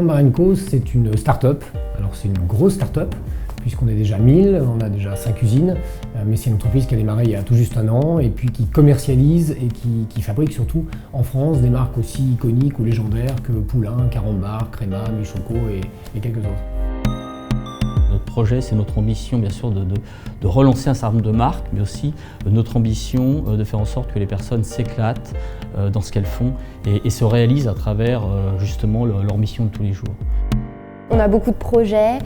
Carambar & Co, c'est une start-up. Alors c'est une grosse start-up, puisqu'on est déjà 1000, on a déjà 5 usines, mais c'est une entreprise qui a démarré il y a tout juste un an, et puis qui commercialise et qui fabrique surtout en France des marques aussi iconiques ou légendaires que Poulain, Carambar, Créma, Michoco et quelques autres. Notre projet, c'est notre ambition bien sûr de relancer un certain nombre de marques, mais aussi notre ambition de faire en sorte que les personnes s'éclatent dans ce qu'elles font et se réalisent à travers justement leur mission de tous les jours. On a beaucoup de projets,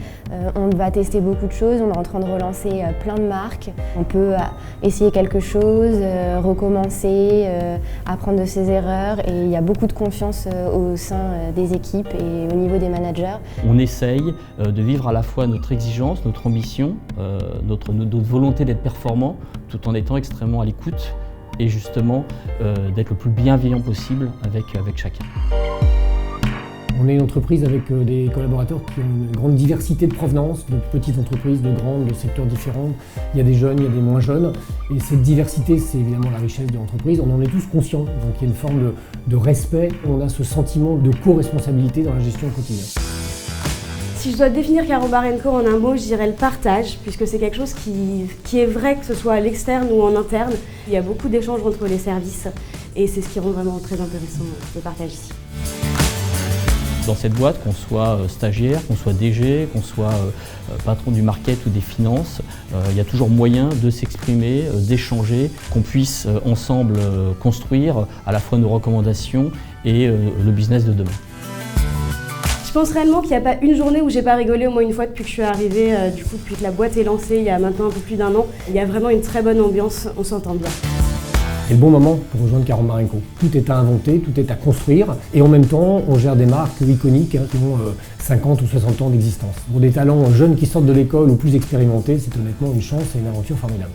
on va tester beaucoup de choses, on est en train de relancer plein de marques. On peut essayer quelque chose, recommencer, apprendre de ses erreurs et il y a beaucoup de confiance au sein des équipes et au niveau des managers. On essaye de vivre à la fois notre exigence, notre ambition, notre volonté d'être performant tout en étant extrêmement à l'écoute et justement d'être le plus bienveillant possible avec chacun. On est une entreprise avec des collaborateurs qui ont une grande diversité de provenance, de petites entreprises, de grandes, de secteurs différents. Il y a des jeunes, il y a des moins jeunes. Et cette diversité, c'est évidemment la richesse de l'entreprise. On en est tous conscients. Donc il y a une forme de respect. On a ce sentiment de co-responsabilité dans la gestion au quotidien. Si je dois définir Carambar & Co en un mot, je dirais le partage, puisque c'est quelque chose qui est vrai, que ce soit à l'externe ou en interne. Il y a beaucoup d'échanges entre les services et c'est ce qui rend vraiment très intéressant le partage ici. Dans cette boîte, qu'on soit stagiaire, qu'on soit DG, qu'on soit patron du market ou des finances, il y a toujours moyen de s'exprimer, d'échanger, qu'on puisse ensemble construire à la fois nos recommandations et le business de demain. Je pense réellement qu'il n'y a pas une journée où j'ai pas rigolé au moins une fois depuis que je suis arrivée, depuis que la boîte est lancée il y a maintenant un peu plus d'1 an. Il y a vraiment une très bonne ambiance, on s'entend bien. C'est le bon moment pour rejoindre Carambar & Co. Tout est à inventer, tout est à construire et en même temps on gère des marques iconiques qui ont 50 ou 60 ans d'existence. Pour des talents jeunes qui sortent de l'école ou plus expérimentés, c'est honnêtement une chance et une aventure formidable.